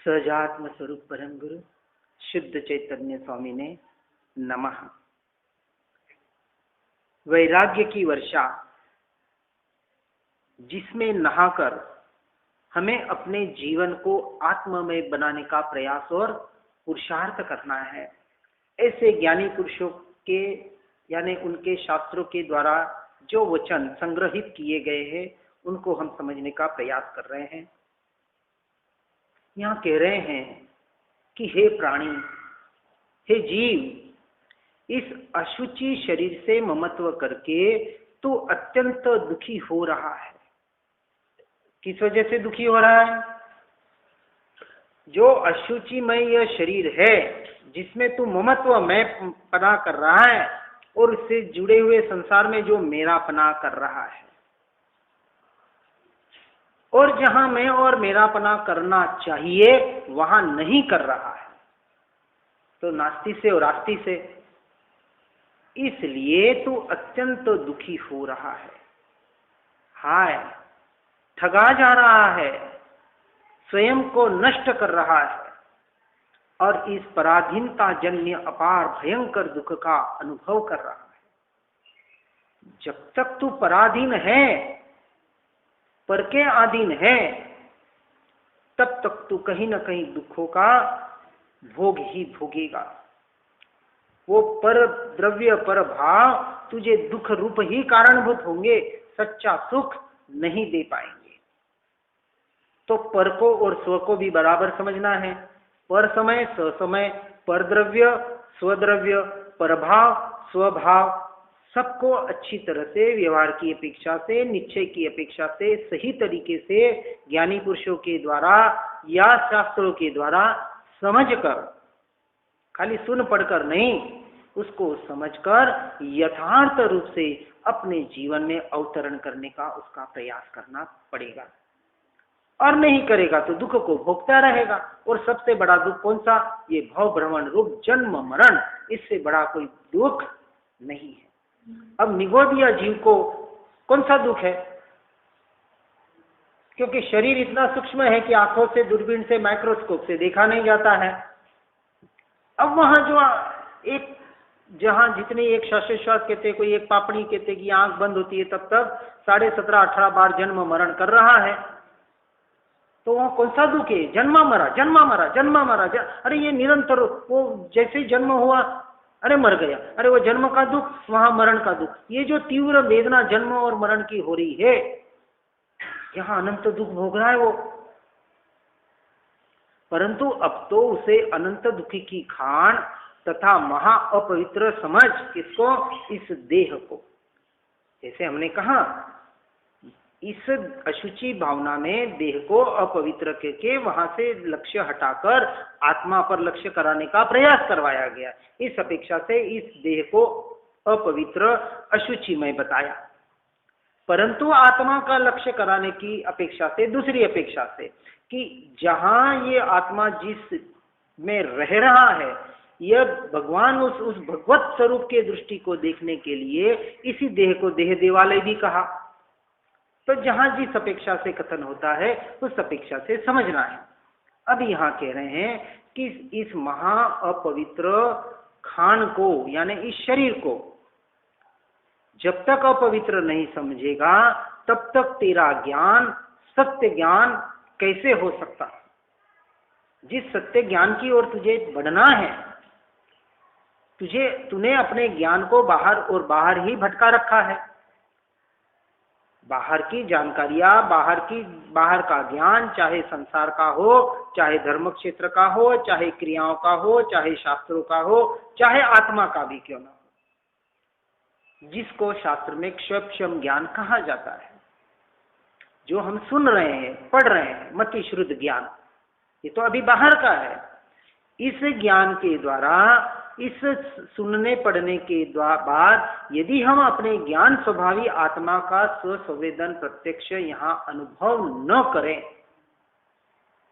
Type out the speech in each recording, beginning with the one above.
सहजात्म स्वरूप परम गुरु शुद्ध चैतन्य स्वामी ने नमः। वैराग्य की वर्षा जिसमें नहाकर हमें अपने जीवन को आत्ममय बनाने का प्रयास और पुरुषार्थ करना है, ऐसे ज्ञानी पुरुषों के यानी उनके शास्त्रों के द्वारा जो वचन संग्रहित किए गए हैं उनको हम समझने का प्रयास कर रहे हैं। यहाँ कह रहे हैं कि हे प्राणी, हे जीव, इस अशुचि शरीर से ममत्व करके तू अत्यंत दुखी हो रहा है। किस वजह से दुखी हो रहा है? जो अशुचिमय यह शरीर है जिसमें तू ममत्व मैं पना कर रहा है और उससे जुड़े हुए संसार में जो मेरा पना कर रहा है, और जहां मैं और मेरापना करना चाहिए वहां नहीं कर रहा है, तो नास्ति से और आस्ति से, इसलिए तू अत्यंत दुखी हो रहा है। हाय, ठगा जा रहा है, स्वयं को नष्ट कर रहा है और इस पराधीनता जन्य अपार भयंकर दुख का अनुभव कर रहा है। जब तक तू पराधीन है, पर के अधीन है, तब तक तू कहीं न कहीं दुखों का भोग ही भोगेगा। वो पर द्रव्य पर भाव तुझे दुख रूप ही कारणभूत होंगे, सच्चा सुख नहीं दे पाएंगे। तो पर को और स्व को भी बराबर समझना है। पर समय, ससमय, पर द्रव्य, स्वद्रव्य, परभाव, स्वभाव, सबको अच्छी तरह से व्यवहार की अपेक्षा से, निश्चय की अपेक्षा से, सही तरीके से ज्ञानी पुरुषों के द्वारा या शास्त्रों के द्वारा समझकर, खाली सुन पढ़कर नहीं, उसको समझकर यथार्थ रूप से अपने जीवन में अवतरण करने का उसका प्रयास करना पड़ेगा। और नहीं करेगा तो दुख को भोगता रहेगा। और सबसे बड़ा दुख कौन सा? ये भव भ्रमण रूप जन्म मरण, इससे बड़ा कोई दुख नहीं है। अब निगो दिया जीव को कौन सा दुख है? क्योंकि शरीर इतना सूक्ष्म है कि आंखों से, दूरबीन से, माइक्रोस्कोप से देखा नहीं जाता है। अब वहां जो एक, जहां जितने एक श्वासोश्वास कहते, कोई एक पापड़ी कहते कि आंख बंद होती है, तब तक 17.5-18 बार जन्म मरण कर रहा है। तो वहां कौन सा दुख है? जन्मा मरा, जन्मा मरा, जन्मा मरा। अरे ये निरंतर, वो जैसे जन्म हुआ, अरे मर गया, अरे वो जन्म का दुख, वहां मरण का दुख। ये जो तीव्र वेदना जन्म और मरण की हो रही है, यहां अनंत दुख भोग रहा है वो। परंतु अब तो उसे अनंत दुखी की खान तथा महा अपवित्र समझ, किसको? इस देह को। जैसे हमने कहा, इस अशुचि भावना में देह को अपवित्र करके वहां से लक्ष्य हटाकर आत्मा पर लक्ष्य कराने का प्रयास करवाया गया। इस अपेक्षा से इस देह को अपवित्र अशुचिमय बताया। परंतु आत्मा का लक्ष्य कराने की अपेक्षा से, दूसरी अपेक्षा से, कि जहां ये आत्मा जिस में रह रहा है, यह भगवान उस भगवत स्वरूप के दृष्टि को देखने के लिए इसी देह को देह देवालय भी कहा। तो जहां जिस अपेक्षा से कथन होता है उस अपेक्षा से समझना है। अब यहां कह रहे हैं कि इस महा अपवित्र खान को, यानी इस शरीर को जब तक अपवित्र नहीं समझेगा तब तक तेरा ज्ञान, सत्य ज्ञान कैसे हो सकता? जिस सत्य ज्ञान की ओर तुझे बढ़ना है, तूने अपने ज्ञान को बाहर और बाहर ही भटका रखा है। बाहर की जानकारियां, बाहर का ज्ञान, चाहे संसार का हो, चाहे धर्म क्षेत्र का हो, चाहे क्रियाओं का हो, चाहे शास्त्रों का हो, चाहे आत्मा का भी क्यों ना हो, जिसको शास्त्र में क्षम ज्ञान कहा जाता है, जो हम सुन रहे हैं, पढ़ रहे हैं, मति श्रुत ज्ञान, ये तो अभी बाहर का है। इस ज्ञान के द्वारा, इस सुनने पढ़ने के बाद यदि हम अपने ज्ञान स्वभावी आत्मा का स्वसंवेदन प्रत्यक्ष यहाँ अनुभव न करें,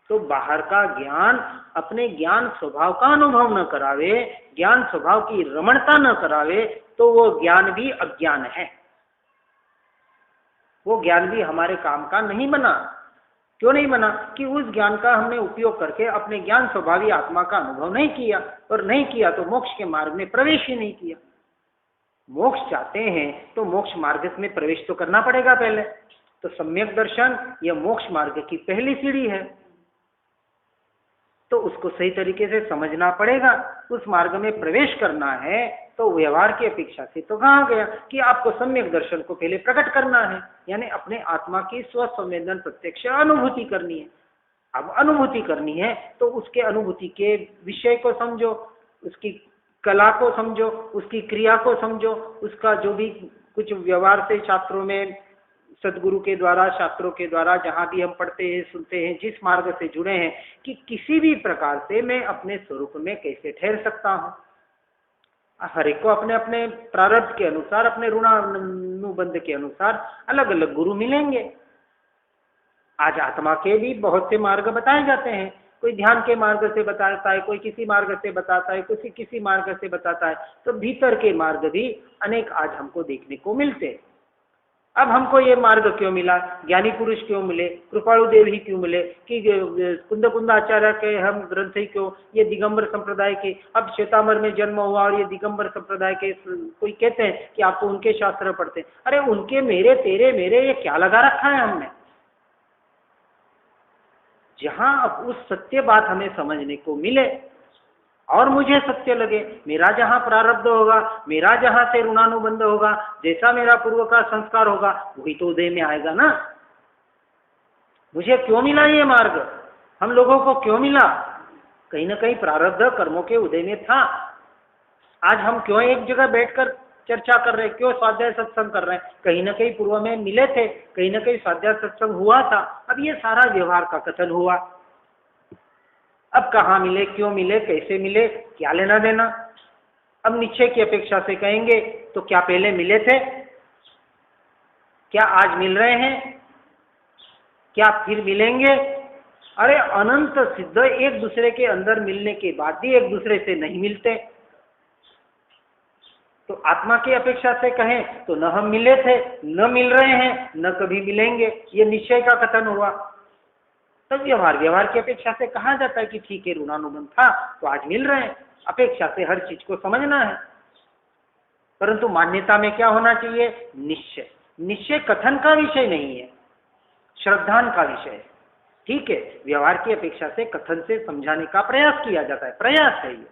तो बाहर का ज्ञान अपने ज्ञान स्वभाव का अनुभव न करावे, ज्ञान स्वभाव की रमणता न करावे, तो वो ज्ञान भी अज्ञान है। वो ज्ञान भी हमारे काम का नहीं बना। क्यों नहीं बना? कि उस ज्ञान का हमने उपयोग करके अपने ज्ञान स्वभावी आत्मा का अनुभव नहीं किया, और नहीं किया तो मोक्ष के मार्ग में प्रवेश ही नहीं किया। मोक्ष चाहते हैं तो मोक्ष मार्ग में प्रवेश तो करना पड़ेगा पहले। तो सम्यक दर्शन यह मोक्ष मार्ग की पहली सीढ़ी है, तो उसको सही तरीके से समझना पड़ेगा। उस मार्ग में प्रवेश करना है तो व्यवहार की अपेक्षा से तो कहा गया कि आपको सम्यक दर्शन को पहले प्रकट करना है, यानी अपने आत्मा की स्वसंवेदन प्रत्यक्ष अनुभूति करनी है। अब अनुभूति करनी है तो उसके अनुभूति के विषय को समझो, उसकी कला को समझो, उसकी क्रिया को समझो, उसका जो भी कुछ व्यवहार से शास्त्रों में, सदगुरु के द्वारा, शास्त्रों के द्वारा जहां भी हम पढ़ते हैं, सुनते हैं, जिस मार्ग से जुड़े हैं, कि किसी भी प्रकार से मैं अपने स्वरूप में कैसे ठहर सकता हूं। हर एक को अपने अपने प्रारब्ध के अनुसार, अपने ऋणानुबंध के अनुसार अलग अलग गुरु मिलेंगे। आज आत्मा के भी बहुत से मार्ग बताए जाते हैं। कोई ध्यान के मार्ग से बताता है, कोई किसी मार्ग से बताता है, किसी मार्ग से बताता है। तो भीतर के मार्ग भी अनेक आज हमको देखने को मिलते हैं। अब हमको ये मार्ग क्यों मिला, ज्ञानी पुरुष क्यों मिले, कृपाणु देव ही क्यों मिले, कि कुंद आचार्य के हम ग्रंथ ही क्यों, ये दिगंबर संप्रदाय के, अब श्वेतांबर में जन्म हुआ और ये दिगंबर संप्रदाय के कोई कहते हैं कि आपको उनके शास्त्र पढ़ते हैं। अरे उनके मेरे तेरे मेरे ये क्या लगा रखा है हमने? जहां अब उस सत्य बात हमें समझने को मिले और मुझे सत्य लगे, मेरा जहां प्रारब्ध होगा, मेरा जहां से ऋणानुबंध होगा, जैसा मेरा पूर्व का संस्कार होगा, वही तो उदय में आएगा ना। मुझे क्यों मिला ये मार्ग, हम लोगों को क्यों मिला? कहीं ना कहीं प्रारब्ध कर्मों के उदय में था। आज हम क्यों एक जगह बैठकर चर्चा कर रहे हैं, क्यों स्वाध्याय सत्संग कर रहे हैं? कहीं ना कहीं पूर्व में मिले थे, कहीं ना कहीं स्वाध्याय सत्संग हुआ था। अब ये सारा व्यवहार का कथन हुआ। अब कहाँ मिले, क्यों मिले, कैसे मिले, क्या लेना देना? अब निश्चय की अपेक्षा से कहेंगे तो क्या पहले मिले थे, क्या आज मिल रहे हैं, क्या फिर मिलेंगे? अरे अनंत सिद्ध एक दूसरे के अंदर मिलने के बाद भी एक दूसरे से नहीं मिलते। तो आत्मा की अपेक्षा से कहें तो न हम मिले थे, न मिल रहे हैं, न कभी मिलेंगे। ये निश्चय का कथन हुआ। तो व्यवहार की अपेक्षा से कहा जाता है कि ठीक है, ऋणानुबंध था तो आज मिल रहे हैं। अपेक्षा से हर चीज को समझना है, परंतु मान्यता में क्या होना चाहिए? निश्चय। निश्चय कथन का विषय नहीं है, श्रद्धान का विषय है। ठीक है, व्यवहार की अपेक्षा से कथन से समझाने का प्रयास किया जाता है, प्रयास है ये।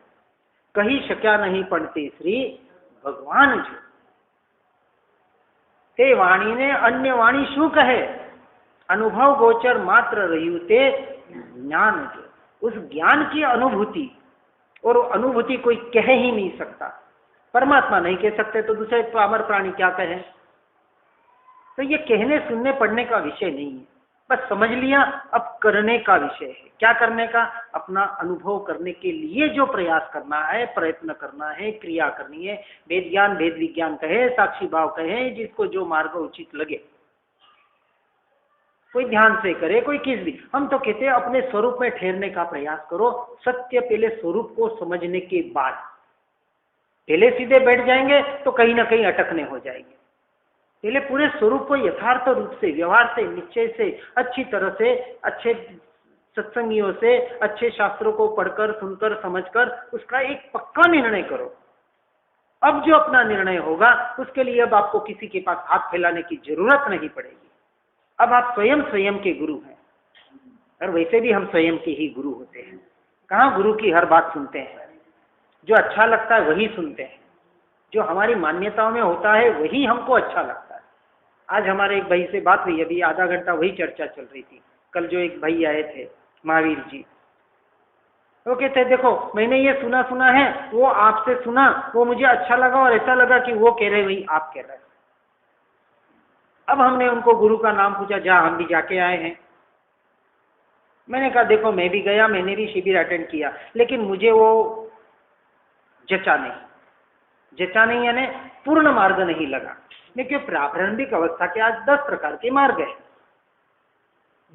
कहीं शक्या नहीं पढ़ते श्री भगवान जो ते वाणी ने अन्य वाणी शू कहे, अनुभव गोचर मात्र रही ते ज्ञान जो। उस ज्ञान की अनुभूति, और अनुभूति कोई कह ही नहीं सकता। परमात्मा नहीं कह सकते तो दूसरे पामर प्राणी क्या कहें? तो ये कहने सुनने पढ़ने का विषय नहीं है, बस समझ लिया। अब करने का विषय है। क्या करने का? अपना अनुभव करने के लिए जो प्रयास करना है, प्रयत्न करना है, क्रिया करनी है। वेद ज्ञान, वेद विज्ञान कहे, साक्षी भाव कहे, जिसको जो मार्ग उचित लगे। कोई ध्यान से करे, कोई किस भी। हम तो कहते हैं अपने स्वरूप में ठहरने का प्रयास करो। सत्य पहले स्वरूप को समझने के बाद, पहले सीधे बैठ जाएंगे तो कहीं ना कहीं अटकने हो जाएंगे। पहले पूरे स्वरूप को यथार्थ रूप से, व्यवहार से, निश्चय से, अच्छी तरह से, अच्छे सत्संगियों से, अच्छे शास्त्रों को पढ़कर, सुनकर, समझकर उसका एक पक्का निर्णय करो। अब जो अपना निर्णय होगा उसके लिए अब आपको किसी के पास हाथ फैलाने की जरूरत नहीं पड़ेगी। अब आप स्वयं के गुरु हैं, और वैसे भी हम स्वयं के ही गुरु होते हैं। कहाँ गुरु की हर बात सुनते हैं? जो अच्छा लगता है वही सुनते हैं, जो हमारी मान्यताओं में होता है वही हमको अच्छा लगता है। आज हमारे एक भाई से बात हुई, अभी आधा घंटा वही चर्चा चल रही थी। कल जो एक भाई आए थे, महावीर जी, वो कहते देखो मैंने ये सुना है, वो आपसे सुना, वो मुझे अच्छा लगा और ऐसा लगा कि वो कह रहे वही आप कह रहे। अब हमने उनको गुरु का नाम पूछा, जहाँ हम भी जाके आए हैं। मैंने कहा देखो मैं भी गया, मैंने भी शिविर अटेंड किया, लेकिन मुझे वो जचा नहीं, यानी पूर्ण मार्ग नहीं लगा। क्योंकि प्रारंभिक अवस्था के आज 10 प्रकार के मार्ग है।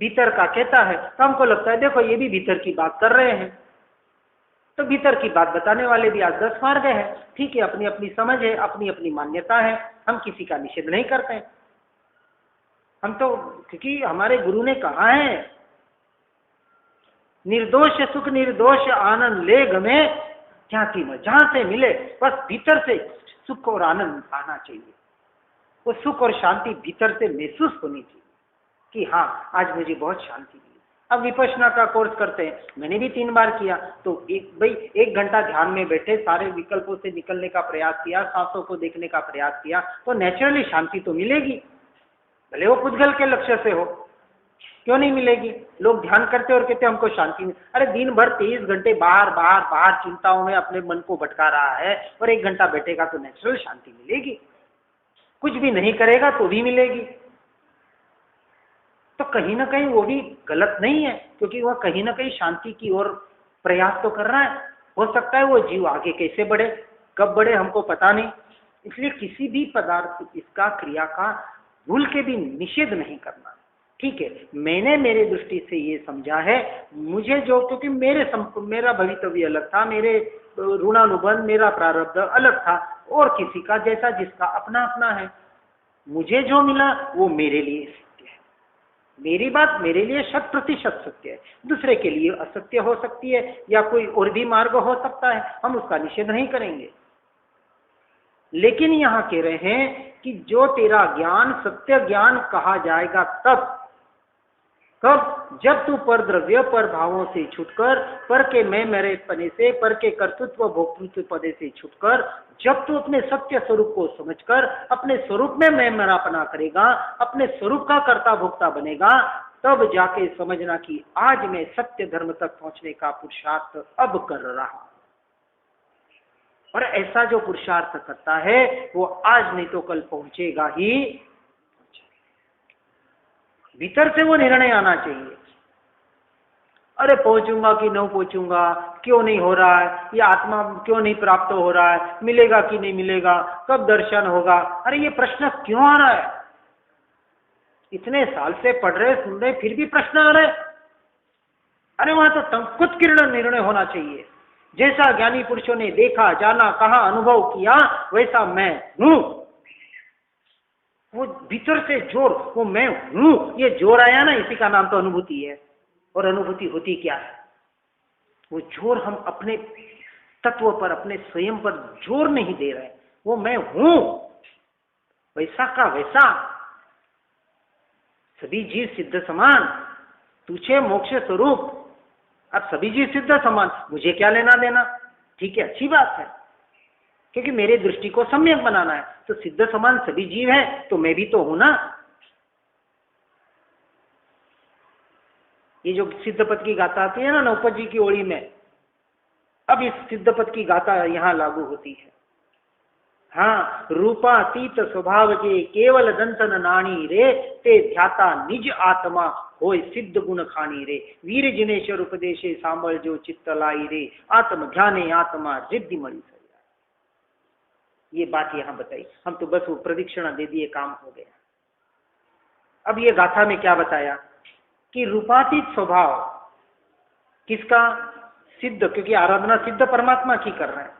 भीतर का कहता है तो हमको लगता है देखो ये भी भीतर की बात कर रहे हैं, तो भीतर की बात बताने वाले भी आज 10 मार्ग है। ठीक है, अपनी अपनी समझ है, अपनी अपनी मान्यता है, हम किसी का निषेध नहीं करते हैं। हम तो, क्योंकि हमारे गुरु ने कहा है निर्दोष सुख निर्दोष आनंद ले गमे ख्याति में, जहां से मिले बस भीतर से सुख और आनंद आना चाहिए। वो सुख और शांति भीतर से महसूस होनी चाहिए कि हाँ आज मुझे बहुत शांति मिली। अब विपश्यना का कोर्स करते हैं, मैंने भी 3 बार किया, तो भाई 1 घंटा ध्यान में बैठे, सारे विकल्पों से निकलने का प्रयास किया, सांसों को देखने का प्रयास किया, तो नेचुरली शांति तो मिलेगी, भले वो पुद्गल के लक्ष्य से हो। क्यों नहीं मिलेगी? लोग ध्यान करते और कहते हमको शांति नहीं। अरे दिन भर 23 घंटे बाहर बाहर बाहर चिंताओं में अपने मन को भटका रहा है, और 1 घंटा बैठेगा तो नेचुरल शांति मिलेगी। कुछ भी नहीं करेगा तो भी मिलेगी। तो कहीं ना कहीं वो भी गलत नहीं है, क्योंकि वह कहीं ना कहीं शांति की ओर प्रयास तो कर रहा है। हो सकता है वो जीव आगे कैसे बढ़े, कब बढ़े, हमको पता नहीं। इसलिए किसी भी पदार्थ इसका क्रिया का भूल के भी निषेध नहीं करना। ठीक है, मैंने मेरे दृष्टि से ये समझा है, मुझे जो, क्योंकि मेरा भवितव्य अलग था, मेरे ऋणानुबंध, मेरा प्रारब्ध अलग था, और किसी का जैसा जिसका अपना अपना है। मुझे जो मिला वो मेरे लिए सत्य है, मेरी बात मेरे लिए 100% सत्य है, दूसरे के लिए असत्य हो सकती है, या कोई और भी मार्ग हो सकता है, हम उसका निषेध नहीं करेंगे। लेकिन यहां कह रहे हैं कि जो तेरा ज्ञान सत्य ज्ञान कहा जाएगा तब, कब? जब तू पर द्रव्य पर भावों से छुटकर, पर के मैं मेरे पने से, पर के कर्तृत्व भोक्तृत्व पदे से छुटकर, जब तू अपने सत्य स्वरूप को समझकर अपने स्वरूप में मैं मेरापना करेगा, अपने स्वरूप का कर्ता भोक्ता बनेगा, तब जाके समझना कि आज मैं सत्य धर्म तक पहुंचने का पुरुषार्थ अब कर रहा हूं। और ऐसा जो पुरुषार्थ करता है वो आज नहीं तो कल पहुंचेगा ही। भीतर से वो निर्णय आना चाहिए, अरे पहुंचूंगा कि नहीं पहुंचूंगा, क्यों नहीं हो रहा है, ये आत्मा क्यों नहीं प्राप्त हो रहा है, मिलेगा कि नहीं मिलेगा, कब दर्शन होगा। अरे ये प्रश्न क्यों आ रहा है? इतने साल से पढ़ रहे सुन रहे फिर भी प्रश्न आ रहे। अरे वहां तो तंकुत्कीर्ण निर्णय होना चाहिए, जैसा ज्ञानी पुरुषों ने देखा जाना कहा अनुभव किया वैसा मैं हूं। वो भीतर से जोर, वो मैं हूं, ये जोर आया ना, इसी का नाम तो अनुभूति है। और अनुभूति होती क्या है? वो जोर हम अपने तत्व पर, अपने स्वयं पर जोर नहीं दे रहे, वो मैं हूं वैसा का वैसा। सभी जीव सिद्ध समान, तुझे मोक्ष स्वरूप। अब सभी जीव सिद्ध समान, मुझे क्या लेना देना? ठीक है, अच्छी बात है, क्योंकि मेरे दृष्टि को सम्यक बनाना है। तो सिद्ध समान सभी जीव है, तो मैं भी तो हूं ना। ये जो सिद्ध पद की गाथा आती है ना नौपद जी की ओड़ी में, अब इस सिद्ध पद की गाथा यहां लागू होती है। हाँ, रूपातीत स्वभाव के केवल दंतन नाणी रे, ते ध्याता निज आत्मा होय सिद्ध गुण खानी रे, वीर जिनेश्वर उपदेशे सांबल जो चित्त लाई रे, आत्म ध्याने आत्मा रिद्धि मणि। ये बात यहां बताई, हम तो बस वो प्रदक्षिणा दे दिए, काम हो गया। अब ये गाथा में क्या बताया कि रूपातीत स्वभाव किसका? सिद्ध, क्योंकि आराधना सिद्ध परमात्मा की कर रहे हैं।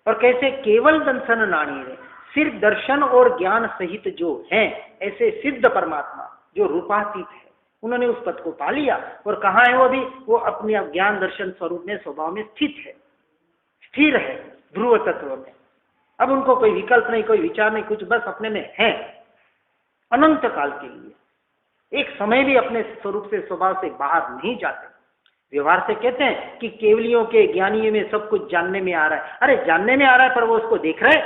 और कैसे? केवल दर्शन नाणी है, सिर्फ दर्शन और ज्ञान सहित जो है ऐसे सिद्ध परमात्मा जो रूपातीत है, उन्होंने उस पद को पा लिया। और कहाँ है वो? अभी वो अपने ज्ञान दर्शन स्वरूप में, स्वभाव में स्थित है, स्थिर है ध्रुव तत्व में। अब उनको कोई विकल्प नहीं, कोई विचार नहीं, कुछ, बस अपने में है अनंत काल के लिए। एक समय भी अपने स्वरूप से, स्वभाव से बाहर नहीं जाते। व्यवहार से कहते हैं कि केवलियों के, ज्ञानियों में सब कुछ जानने में आ रहा है। अरे जानने में आ रहा है, पर वो उसको देख रहे,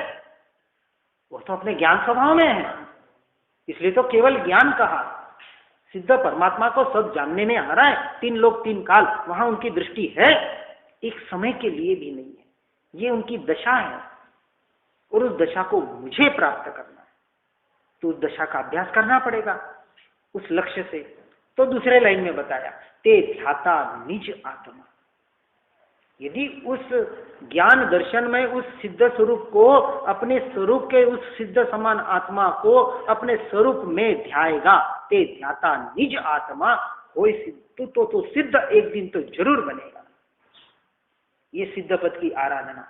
वो तो अपने ज्ञान स्वभाव में है, इसलिए तो केवल ज्ञान कहा। सिद्ध परमात्मा को सब जानने में आ रहा है, 3 लोक 3 काल, वहां उनकी दृष्टि है, एक समय के लिए भी नहीं है। ये उनकी दशा है, और उस दशा को मुझे प्राप्त करना है, तो उस दशा का अभ्यास करना पड़ेगा उस लक्ष्य से। तो दूसरे लाइन में बताया, ते ध्याता निज आत्मा। यदि उस ज्ञान दर्शन में उस सिद्ध स्वरूप को, अपने स्वरूप के उस सिद्ध समान आत्मा को अपने स्वरूप में ध्याएगा, ते ध्याता निज आत्मा होय सिद्ध, तो सिद्ध एक दिन तो जरूर बनेगा। ये सिद्ध पद की आराधना।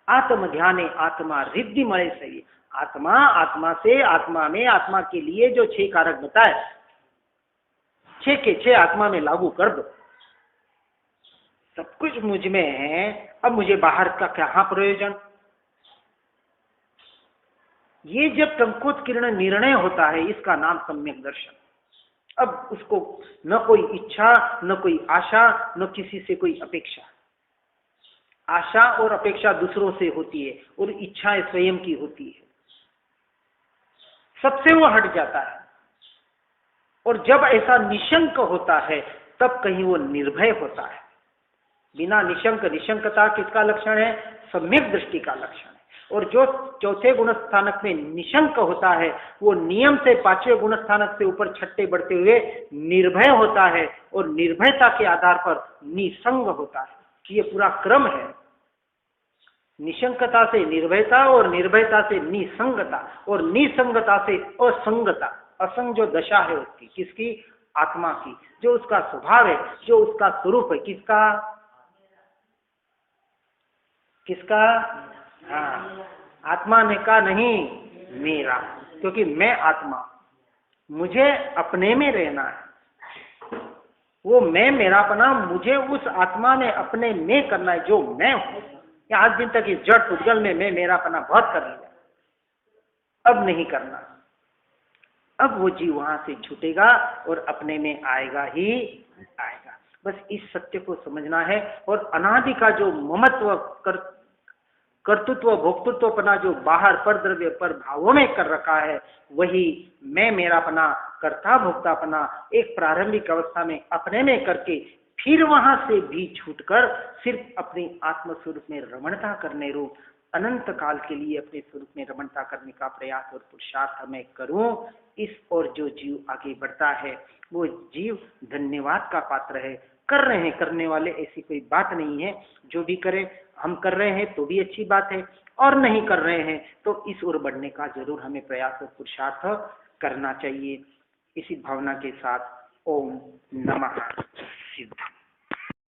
आत्म ध्याने आत्मा रिद्धि मरे सही। आत्मा, आत्मा से, आत्मा में, आत्मा के लिए जो 6 कारक बताए, 6 के 6 आत्मा में लागू कर दो। सब कुछ मुझ में है, अब मुझे बाहर का क्या प्रयोजन। ये जब टंकोत्कीर्ण निर्णय होता है, इसका नाम सम्यक दर्शन। अब उसको न कोई इच्छा, न कोई आशा, न किसी से कोई अपेक्षा। आशा और अपेक्षा दूसरों से होती है और इच्छाएं स्वयं की होती है। सबसे वो हट जाता है। और जब ऐसा निशंक होता है तब कहीं वो निर्भय होता है। बिना निशंक, निशंकता किसका लक्षण है? सम्यक दृष्टि का लक्षण है। और जो चौथे गुण स्थानक में निशंक होता है वो नियम से 5वें गुण स्थानक से ऊपर छठे बढ़ते हुए निर्भय होता है और निर्भयता के आधार पर निसंग होता है। ये पूरा क्रम है। निशंकता से निर्भयता और निर्भयता से निसंगता और निसंगता से असंगता। असंग जो दशा है उसकी, किसकी? आत्मा की। जो उसका स्वभाव है, जो उसका स्वरूप है, किसका? किसका? हाँ, आत्मा ने कहा नहीं मेरा, क्योंकि मैं आत्मा, मुझे अपने में रहना है। वो मैं मेरापना मुझे उस आत्मा ने अपने में करना है, जो मैं हूं। आज दिन तक इस जड़ पुद्गल में मैं मेरापना बहुत कर लिया, अब नहीं करना। अब वो जीव वहां से छूटेगा और अपने में आएगा ही आएगा। बस इस सत्य को समझना है। और अनादि का जो ममत्व, कर्तृत्व, भोक्तृत्वपना जो बाहर पर द्रव्य पर भावों में कर रखा है, वही मैं मेरापना, कर्ता भोक्तापना एक प्रारंभिक अवस्था में अपने में करके फिर वहां से भी छूटकर सिर्फ अपनी आत्म स्वरूप में रमणता करने रूप अनंत काल के लिए अपने स्वरूप में रमणता करने का प्रयास और पुरुषार्थ मैं करूं। इस और जो जीव आगे बढ़ता है वो जीव धन्यवाद का पात्र है। कर रहे हैं करने वाले, ऐसी कोई बात नहीं है। जो भी करें, हम कर रहे हैं तो भी अच्छी बात है, और नहीं कर रहे हैं तो इस ओर बढ़ने का जरूर हमें प्रयास और पुरुषार्थ करना चाहिए। इसी भावना के साथ ओम नमः सिद्ध।